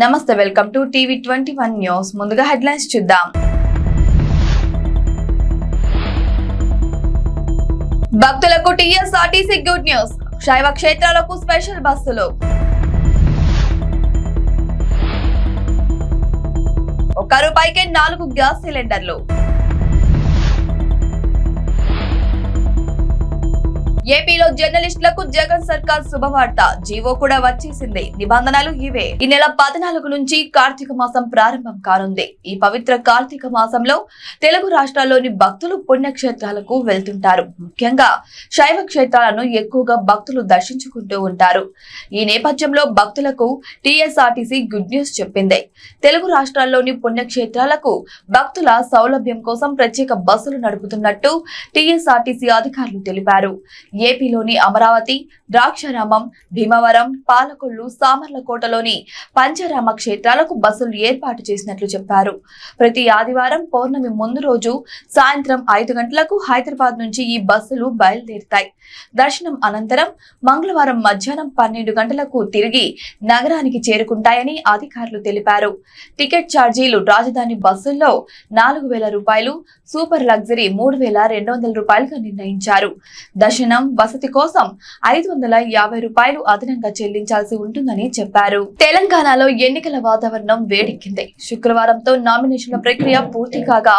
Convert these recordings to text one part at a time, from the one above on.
నమస్తే, welcome to టీవీ21 news. ముందుగా headlines చూద్దాం. భక్తులకు టీఎస్ఆర్టీసీ గుడ్ న్యూస్. శైవ క్షేత్రాలకు స్పెషల్ బస్సులు. 1 రూపాయికే 4 గ్యాస్ సిలిండర్లు. ఏపీలో జర్నలిస్టులకు జగన్ సర్కార్ శుభవార్త. జీవో కూడా వచ్చేసింది. నిబంధనలు ఇవే. ఈ నెల 14 నుంచి కార్తీక మాసం ప్రారంభం కానుంది. ఈ పవిత్ర కార్తీక మాసంలో తెలుగు రాష్ట్రాల్లోని భక్తులు పుణ్యక్షేత్రాలకు వెళ్తుంటారు. ముఖ్యంగా శైవ క్షేత్రాలను ఎక్కువగా భక్తులు దర్శించుకుంటూ ఉంటారు. ఈ నేపథ్యంలో భక్తులకు టీఎస్ఆర్టీసీ గుడ్ న్యూస్ చెప్పింది. తెలుగు రాష్ట్రాల్లోని పుణ్యక్షేత్రాలకు భక్తుల సౌలభ్యం కోసం ప్రత్యేక బస్సులు నడుపుతున్నట్టు టీఎస్ఆర్టీసీ అధికారులు తెలిపారు. ఏపీలోని అమరావతి, ద్రాక్షారామం, భీమవరం, పాలకొల్లు, సామర్లకోటలోని పంచరామ క్షేత్రాలకు బస్సులు ఏర్పాటు చేసినట్లు చెప్పారు. ప్రతి ఆదివారం పౌర్ణమి ముందు రోజు సాయంత్రం 5 గంటలకు హైదరాబాద్ నుంచి ఈ బస్సులు బయలుదేరుతాయి. దర్శనం అనంతరం మంగళవారం మధ్యాహ్నం 12 గంటలకు తిరిగి నగరానికి చేరుకుంటాయని అధికారులు తెలిపారు. టికెట్ ఛార్జీలు రాజధాని బస్సుల్లో 4,000 రూపాయలు, సూపర్ లగ్జరీ 3,200 రూపాయలుగా నిర్ణయించారు. దర్శనం, వసతి కోసం 550 రూపాయలు అదనంగా చెల్లించాల్సి ఉంటుందని చెప్పారు. తెలంగాణలో ఎన్నికల వాతావరణం వేడెక్కింది. శుక్రవారంతో నామినేషన్ల ప్రక్రియ పూర్తి కాగా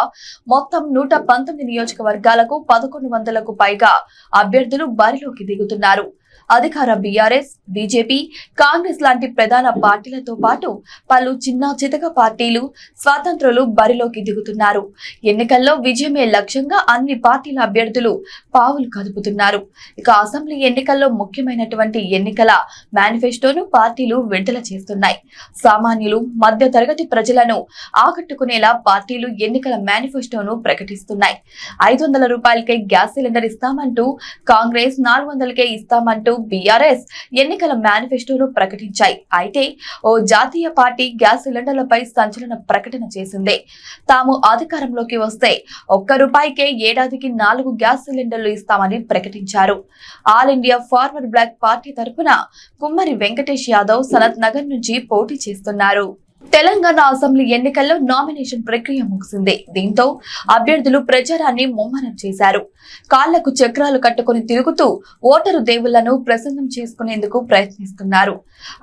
మొత్తం 119 నియోజకవర్గాలకు 1100కు పైగా అభ్యర్థులు బరిలోకి దిగుతున్నారు. అధికార బీఆర్ఎస్, బీజేపీ, కాంగ్రెస్ లాంటి ప్రధాన పార్టీలతో పాటు పలు చిన్న చితక పార్టీలు, స్వాతంత్రులు బరిలోకి దిగుతున్నారు. ఎన్నికల్లో విజయమే లక్ష్యంగా అన్ని పార్టీల అభ్యర్థులు పావులు కదుపుతున్నారు. ఇక అసెంబ్లీ ఎన్నికల్లో ముఖ్యమైనటువంటి ఎన్నికల మేనిఫెస్టోను పార్టీలు విడుదల చేస్తున్నాయి. సామాన్యులు, మధ్య తరగతి ప్రజలను ఆకట్టుకునేలా పార్టీలు ఎన్నికల మేనిఫెస్టోను ప్రకటిస్తున్నాయి. 500 రూపాయలకే గ్యాస్ సిలిండర్ ఇస్తామంటూ కాంగ్రెస్, 400కే ఇస్తామంటూ బీఆర్ఎస్ ఎన్నికల మేనిఫెస్టోను ప్రకటించాయి. అయితే ఓ జాతీయ పార్టీ గ్యాస్ సిలిండర్లపై సంచలన ప్రకటన చేసింది. తాము అధికారంలోకి వస్తే 1 రూపాయికే ఏడాదికి 4 గ్యాస్ సిలిండర్లు ఇస్తామని ప్రకటించారు. All India Forward Bloc party తరఫున కుమ్మరి వెంకటేష్ యాదవ్ సనత్ నగర్ నుంచి పోటీ చేస్తున్నారు. తెలంగాణ అసెంబ్లీ ఎన్నికల్లో నామినేషన్ ప్రక్రియ ముగిసింది. దీంతో అభ్యర్థులు ప్రచారాన్ని ముమ్మరం చేశారు. కాళ్లకు చక్రాలు కట్టుకుని తిరుగుతూ ఓటరు దేవుళ్లను ప్రసన్నం చేసుకునేందుకు ప్రయత్నిస్తున్నారు.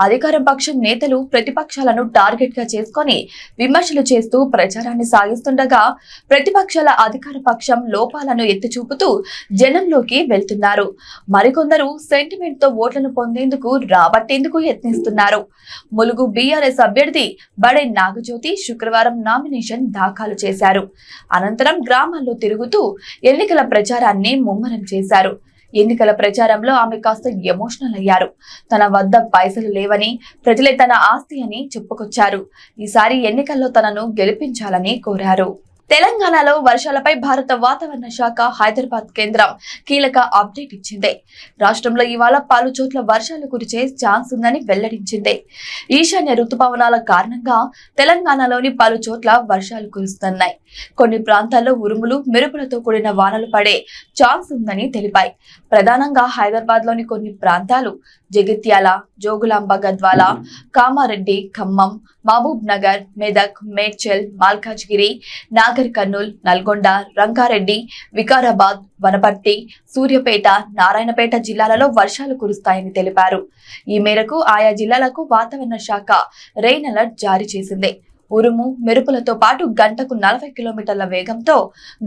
అధికార పక్షం నేతలు ప్రతిపక్షాలను టార్గెట్ గా చేసుకుని విమర్శలు చేస్తూ ప్రచారాన్ని సాగిస్తుండగా ప్రతిపక్షాల అధికార పక్షం లోపాలను ఎత్తి చూపుతూ జనంలోకి వెళ్తున్నారు. మరికొందరు సెంటిమెంట్ తో ఓట్లను పొందేందుకు, రాబట్టేందుకు యత్నిస్తున్నారు. ములుగు బీఆర్ఎస్ అభ్యర్థి బడే నాగజ్యోతి శుక్రవారం నామినేషన్ దాఖలు చేశారు. అనంతరం గ్రామాల్లో తిరుగుతూ ఎన్నికల ప్రచారాన్ని ముమ్మరం చేశారు. ఎన్నికల ప్రచారంలో ఆమె కాస్త ఎమోషనల్ అయ్యారు. తన వద్ద పైసలు లేవని, ప్రజలే తన ఆస్తి అని చెప్పుకొచ్చారు. ఈసారి ఎన్నికల్లో తనను గెలిపించాలని కోరారు. తెలంగాణలో వర్షాలపై భారత వాతావరణ శాఖ హైదరాబాద్ కేంద్రం కీలక అప్డేట్ ఇచ్చింది. రాష్ట్రంలో ఇవాళ పలు చోట్ల వర్షాలు కురిసే ఛాన్స్ ఉందని వెల్లడించింది. ఈశాన్య రుతుపవనాల కారణంగా తెలంగాణలోని పలు చోట్ల వర్షాలు కురుస్తున్నాయి. కొన్ని ప్రాంతాల్లో ఉరుములు, మెరుపులతో కూడిన వానలు పడే ఛాన్స్ ఉందని తెలిపాయి. ప్రధానంగా హైదరాబాద్ లోని కొన్ని ప్రాంతాలు జగిత్యాల, జోగులాంబ గద్వాల, కామారెడ్డి, ఖమ్మం, మహబూబ్ నగర్, మెదక్, మేడ్చల్, మల్కాజ్గిరి, నాగర్ కర్నూల్, నల్గొండ, రంగారెడ్డి, వికారాబాద్, వనపర్తి, సూర్యాపేట, నారాయణపేట జిల్లాలలో వర్షాలు కురుస్తాయని తెలిపారు. ఈ మేరకు ఆయా జిల్లాలకు వాతావరణ శాఖ రెయిన్ అలర్ట్ జారీ చేసింది. ఉరుము, మెరుపులతో పాటు గంటకు 40 కిలోమీటర్ల వేగంతో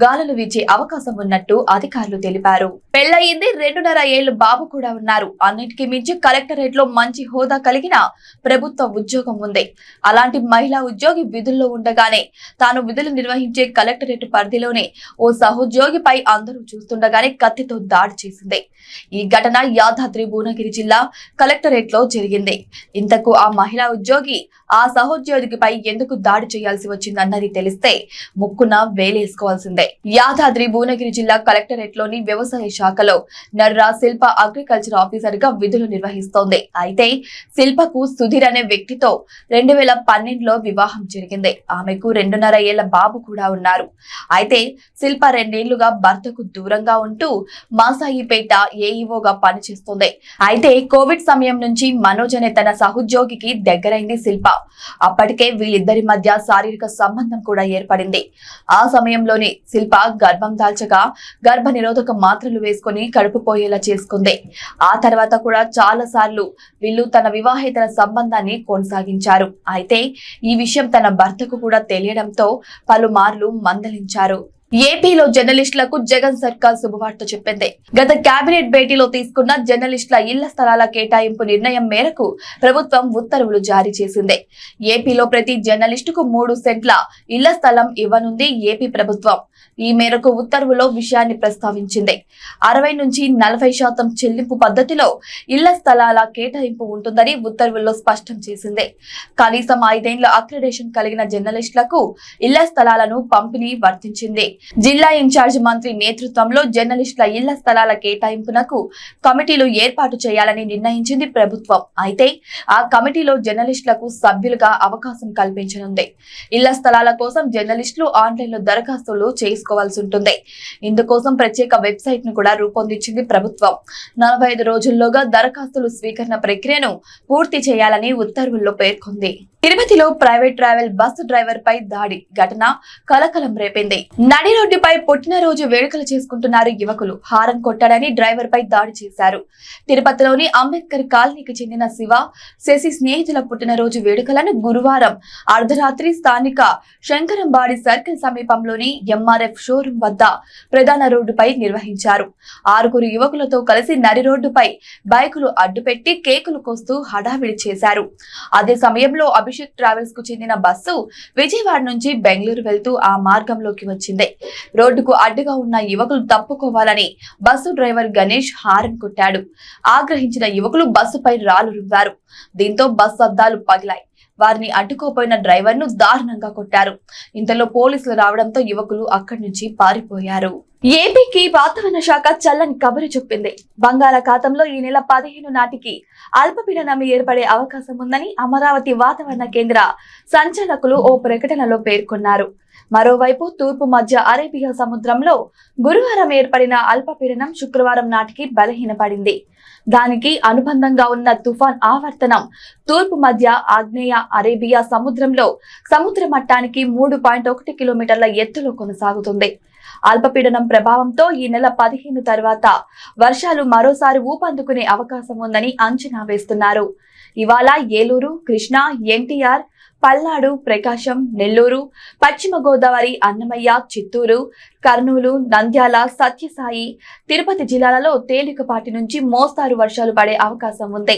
గాలులు వీచే అవకాశం ఉన్నట్టు అధికారులు తెలిపారు. పెళ్లయింది, 2.5 ఏళ్లు బాబు కూడా ఉన్నారు. అన్నిటికీ మించి కలెక్టరేట్ లో మంచి హోదా కలిగిన ప్రభుత్వ ఉద్యోగం ఉంది. అలాంటి మహిళా ఉద్యోగి విధుల్లో ఉండగానే తాను విధులు నిర్వహించే కలెక్టరేట్ పరిధిలోనే ఓ సహోద్యోగిపై అందరూ చూస్తుండగానే కత్తితో దాడి చేసింది. ఈ ఘటన యాదాద్రి భువనగిరి జిల్లా కలెక్టరేట్ లో జరిగింది. ఇంతకు ఆ మహిళా ఉద్యోగి ఆ సహోద్యోగిపై ఎందుకు ఎందుకు దాడి చేయాల్సి వచ్చిందన్నది తెలిస్తే ముక్కున వేలేసుకోవాల్సిందే. యాదాద్రి భువనగిరి జిల్లా కలెక్టరేట్ లోని వ్యవసాయ శాఖలో నర్రా శిల్ప అగ్రికల్చర్ ఆఫీసర్ గా విధులు నిర్వహిస్తోంది. అయితే శిల్పకు సుధీర్ అనే వ్యక్తితో 2012లో వివాహం జరిగింది. ఆమెకు 2.5 ఏళ్ల బాబు కూడా ఉన్నారు. అయితే శిల్ప 2 ఏళ్లుగా భర్తకు దూరంగా ఉంటూ మాసాయిపేట ఏఈఓగా పనిచేస్తుంది. అయితే కోవిడ్ సమయం నుంచి మనోజ్ అనే తన సహోద్యోగికి దగ్గరైంది శిల్ప. అప్పటికే వీళ్ళిద్దరి మధ్య శారీరక సంబంధం కూడా ఏర్పడింది. ఆ సమయంలోనే శిల్ప గర్భం దాల్చగా గర్భ నిరోధక మాత్రలు వేసుకుని కడుపు పోయేలా చేసుకుంది. ఆ తర్వాత కూడా చాలా సార్లు వీళ్ళు తన వివాహేతర సంబంధాన్ని కొనసాగించారు. అయితే ఈ విషయం తన భర్తకు కూడా తెలియడంతో పలుమార్లు మందలించారు. ఏపీలో జర్నలిస్టులకు జగన్ సర్కార్ శుభవార్త చెప్పింది. గత కేబినెట్ భేటీలో తీసుకున్న జర్నలిస్టుల ఇళ్ల స్థలాల కేటాయింపు నిర్ణయం మేరకు ప్రభుత్వం ఉత్తర్వులు జారీ చేసింది. ఏపీలో ప్రతి జర్నలిస్టుకు 3 సెంట్ల ఇళ్ల స్థలం ఇవ్వనుంది ఏపీ ప్రభుత్వం. ఈ మేరకు ఉత్తర్వులో విషయాన్ని ప్రస్తావించింది. 60 నుంచి 40% చెల్లింపు పద్ధతిలో ఇళ్ల స్థలాల కేటాయింపు ఉంటుందని ఉత్తర్వుల్లో స్పష్టం చేసింది. కనీసం 5 ఏళ్ల అక్రిడేషన్ కలిగిన జర్నలిస్టులకు ఇళ్ల స్థలాలను పంపిణీ వర్తించింది. జిల్లా ఇన్ఛార్జ్ మంత్రి నేతృత్వంలో జర్నలిస్టుల ఇళ్ల స్థలాల కేటాయింపునకు కమిటీలు ఏర్పాటు చేయాలని నిర్ణయించింది ప్రభుత్వం. అయితే ఆ కమిటీలో జర్నలిస్టులకు సభ్యులుగా అవకాశం కల్పించనుంది. ఇళ్ల స్థలాల కోసం జర్నలిస్టులు ఆన్లైన్లో దరఖాస్తులు చేసుకోవాల్సి ఉంటుంది. ఇందుకోసం ప్రత్యేక వెబ్సైట్ ను కూడా రూపొందించింది ప్రభుత్వం. 45 రోజుల్లోగా దరఖాస్తులు స్వీకరణ ప్రక్రియను పూర్తి చేయాలని ఉత్తర్వుల్లో పేర్కొంది. తిరుపతిలో ప్రైవేట్ ట్రావెల్ బస్సు డ్రైవర్ పై దాడి ఘటన కలకలం రేపింది. నడి రోడ్డుపై పుట్టినరోజు వేడుకలు చేసుకుంటున్నారు యువకులు. హారం కొట్టాడని డ్రైవర్ పై దాడి చేశారు. తిరుపతిలోని అంబేద్కర్ కాలనీకి చెందిన శివ, శశి స్నేహితుల పుట్టినరోజు వేడుకలను గురువారం అర్ధరాత్రి స్థానిక శంకరంబాడి సర్కిల్ సమీపంలోని ఎంఆర్ఎఫ్ షోరూం వద్ద ప్రధాన రోడ్డుపై నిర్వహించారు. 6 యువకులతో కలిసి నడి రోడ్డుపై బైకులు అడ్డుపెట్టి కేకులు కోస్తూ హడావిడి చేశారు. అదే సమయంలో అభిషేక్ ట్రావెల్స్ కు చెందిన బస్సు విజయవాడ నుంచి బెంగళూరు వెళ్తూ ఆ మార్గంలోకి వచ్చింది. రోడ్డుకు అడ్డుగా ఉన్న యువకులు తప్పుకోవాలని బస్సు డ్రైవర్ గణేష్ హారన్ కొట్టాడు. ఆగ్రహించిన యువకులు బస్సుపై రాళ్లు రువ్వారు. దీంతో బస్సు అద్దాలు పగిలాయి. వారిని అడ్డుకోపోయిన డ్రైవర్ ను దారుణంగా కొట్టారు. ఇంతలో పోలీసులు రావడంతో యువకులు అక్కడి నుంచి పారిపోయారు. ఏపీకి వాతావరణ శాఖ చల్లని కబురు చెప్పింది. బంగాళాఖాతంలో ఈ నెల 15 నాటికి అల్పపీడనం ఏర్పడే అవకాశం ఉందని అమరావతి వాతావరణ కేంద్ర సంచాలకులు ఓ ప్రకటనలో పేర్కొన్నారు. మరోవైపు తూర్పు మధ్య అరేబియా సముద్రంలో గురువారం ఏర్పడిన అల్పపీడనం శుక్రవారం నాటికి బలహీనపడింది. దానికి అనుబంధంగా ఉన్న తుఫాన్ ఆవర్తనం తూర్పు మధ్య ఆగ్నేయ అరేబియా సముద్రంలో సముద్ర మట్టానికి 3.1 కిలోమీటర్ల ఎత్తులో కొనసాగుతుంది. అల్పపీడనం ప్రభావంతో ఈ నెల 15 తర్వాత వర్షాలు మరోసారి ఊపందుకునే అవకాశం ఉందని అంచనా వేస్తున్నారు. ఇవాళ ఏలూరు, కృష్ణా, ఎన్టీఆర్, పల్నాడు, ప్రకాశం, నెల్లూరు, పశ్చిమ గోదావరి, అన్నమయ్య, చిత్తూరు, కర్నూలు, నంద్యాల, సత్యసాయి, తిరుపతి జిల్లాలలో తేలికపాటి నుంచి మోస్తారు వర్షాలు పడే అవకాశం ఉంది.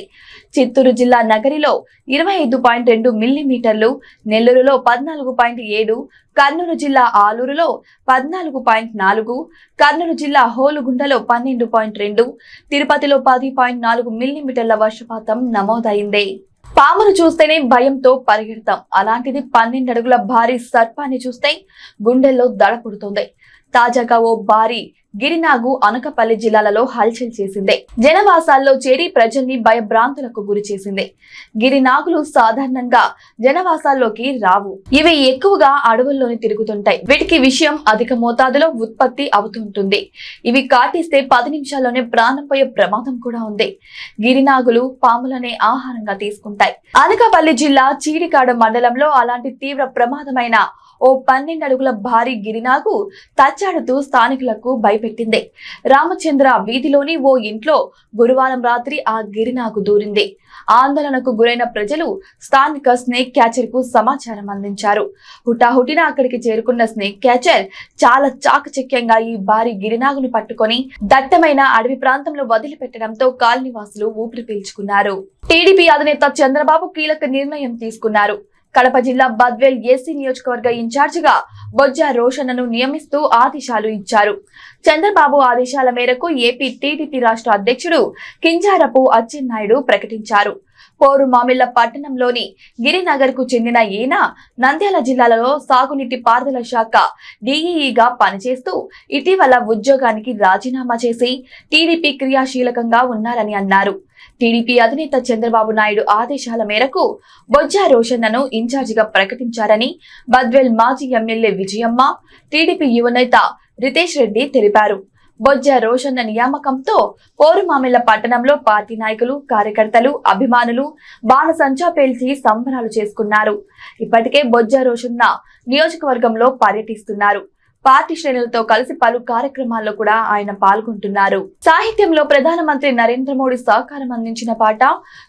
చిత్తూరు జిల్లా నగరిలో 25.2 మిల్లీమీటర్లు, నెల్లూరులో 14.7, కర్నూలు జిల్లా ఆలూరులో 14.4, కర్నూలు జిల్లా హోలుగుండలో 12.2, తిరుపతిలో 10.4 మిల్లీమీటర్ల వర్షపాతం నమోదైంది. పామును చూస్తేనే భయంతో పరిగెడతాం. అలాంటిది 12 అడుగుల భారీ సర్పాన్ని చూస్తే గుండెల్లో దడ పుడుతుంది. తాజాగా ఓ భారీ గిరినాగు అనకాపల్లి జిల్లాలలో హల్చల్ చేసింది. జనవాసాల్లో చేరి ప్రజల్ని భయభ్రాంతులకు గురి చేసింది. గిరినాగులు సాధారణంగా జనవాసాల్లోకి రావు. ఇవి ఎక్కువగా అడవుల్లోనే తిరుగుతుంటాయి. వీటికి విషయం అధిక మోతాదులో ఉత్పత్తి అవుతుంటుంది. ఇవి కాటిస్తే 10 నిమిషాల్లోనే ప్రాణం పోయే ప్రమాదం కూడా ఉంది. గిరినాగులు పాములనే ఆహారంగా తీసుకుంటాయి. అనకాపల్లి జిల్లా చీడికాడ మండలంలో అలాంటి తీవ్ర ప్రమాదమైన ఓ 12 అడుగుల భారీ గిరినాగు తచ్చాడుతూ స్థానికులకు భయపెట్టింది. రామచంద్ర వీధిలోని ఓ ఇంట్లో గురువారం రాత్రి ఆ గిరినాగు దూరింది. ఆందోళనకు గురైన ప్రజలు స్థానిక స్నేక్ క్యాచర్ కు సమాచారం అందించారు. హుటాహుటిన అక్కడికి చేరుకున్న స్నేక్ క్యాచర్ చాలా చాకచక్యంగా ఈ భారీ గిరినాగును పట్టుకొని దట్టమైన అడవి ప్రాంతంలో వదిలిపెట్టడంతో కాలనీవాసులు ఊపిరి పీల్చుకున్నారు. టీడీపీ అధినేత చంద్రబాబు కీలక నిర్ణయం తీసుకున్నారు. కడప జిల్లా బద్వేల్ ఏసీ నియోజకవర్గ ఇన్ఛార్జిగా బొజ్జ రోషన్ను నియమిస్తూ ఆదేశాలు ఇచ్చారు. చంద్రబాబు ఆదేశాల మేరకు ఏపీ టీడీపీ రాష్ట్ర అధ్యక్షుడు కింజారపు అచ్చెన్నాయుడు ప్రకటించారు. పోరుమామిళ్ల పట్టణంలోని గిరినగర్ కు చెందిన ఈయన నంద్యాల జిల్లాలో సాగునీటి పారుదల శాఖ డీఈఈగా పనిచేస్తూ ఇటీవల ఉద్యోగానికి రాజీనామా చేసి టీడీపీ క్రియాశీలకంగా ఉన్నారని అన్నారు. టీడీపీ అధినేత చంద్రబాబు నాయుడు ఆదేశాల మేరకు బొజ్జా రోషన్నను ఇన్ఛార్జిగా ప్రకటించారని బద్వేల్ మాజీ ఎమ్మెల్యే విజయమ్మ, టీడీపీ యువనేత రితేష్ రెడ్డి తెలిపారు. బొజ్జా రోషన్న నియామకంతో పోరుమామిళ్ల పట్టణంలో పార్టీ నాయకులు, కార్యకర్తలు, అభిమానులు బాణసంచా పేల్చి సంబరాలు చేసుకున్నారు. ఇప్పటికే బొజ్జా రోషన్న నియోజకవర్గంలో పర్యటిస్తున్నారు. పార్టీ శ్రేణులతో కలిసి పలు కార్యక్రమాల్లో కూడా ఆయన పాల్గొంటున్నారు. సాహిత్యంలో ప్రధానమంత్రి నరేంద్ర మోడీ సహకారం అందించిన పాట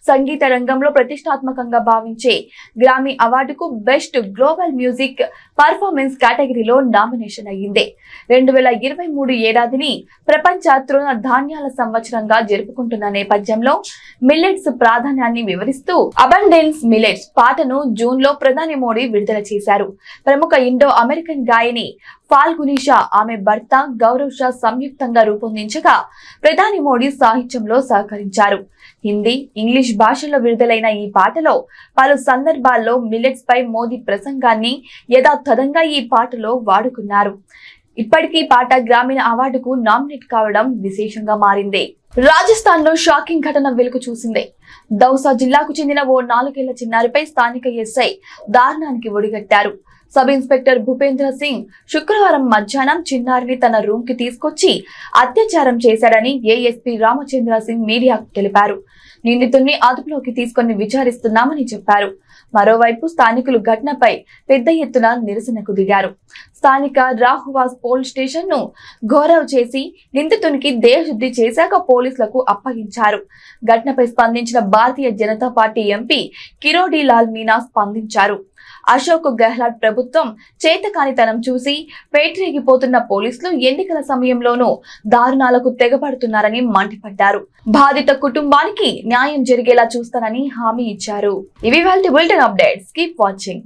సంగీత రంగంలో ప్రతిష్టాత్మకంగా భావించే గ్రామీ అవార్డుకు బెస్ట్ గ్లోబల్ మ్యూజిక్ పర్ఫార్మెన్స్ కేటగిరీలో నామినేషన్ అయ్యింది. 2023 ఏడాదిని ప్రపంచ తృణ ధాన్యాల సంవత్సరంగా జరుపుకుంటున్న నేపథ్యంలో మిల్లెట్స్ ప్రాధాన్యాన్ని వివరిస్తూ అబండెన్స్ మిల్లెట్స్ పాటను జూన్ లో ప్రధాని మోడీ విడుదల చేశారు. ప్రముఖ ఇండో అమెరికన్ గాయని ఫాల్గుని షా, ఆమె భర్త గౌరవ్ షా సంయుక్తంగా రూపొందించగా ప్రధాని మోడీ సాహిత్యంలో సహకరించారు. హిందీ, ఇంగ్లీష్ భాషల్లో విడుదలైన ఈ పాటలో పలు సందర్భాల్లో మిల్లెట్స్ పై మోదీ ప్రసంగాన్ని యథాతథంగా ఈ పాటలో వాడుకున్నారు. ఇప్పటికీ పాట గ్రామీణ అవార్డుకు నామినేట్ కావడం విశేషంగా మారింది. రాజస్థాన్ లో షాకింగ్ ఘటన వెలుగు చూసింది. దౌసా జిల్లాకు చెందిన ఓ 4 ఏళ్ల చిన్నారిపై స్థానిక ఎస్ఐ దారుణానికి ఒడిగట్టారు. సబ్ ఇన్స్పెక్టర్ భూపేంద్ర సింగ్ శుక్రవారం మధ్యాహ్నం చిన్నారిని తన రూమ్ కి తీసుకొచ్చి అత్యాచారం చేశాడని ఏఎస్పీ రామచంద్ర సింగ్ మీడియాకు తెలిపారు. నిందితుడిని అదుపులోకి తీసుకొని విచారిస్తున్నామని చెప్పారు. మరోవైపు స్థానికులు ఘటనపై పెద్ద ఎత్తున నిరసనకు దిగారు. స్థానిక రాహువాస్ పోలీస్ స్టేషన్ ను ఘోరవ్ చేసి నిందితునికి దేహశుద్ధి చేశాక పోలీసులకు అప్పగించారు. ఘటనపై స్పందించిన భారతీయ జనతా పార్టీ ఎంపీ కిరోడి లాల్ మీనా స్పందించారు. అశోక్ గెహ్లాట్ ప్రభుత్వం చేతకానితనం చూసి పేటరేగిపోతున్న పోలీసులు ఎన్నికల సమయంలోనూ దారుణాలకు తెగబడుతున్నారని మండిపడ్డారు. బాధిత కుటుంబానికి న్యాయం జరిగేలా చూస్తానని హామీ ఇచ్చారు. ఇవి వాళ్ళ బులెటిన్ అప్డేట్స్. Keep watching.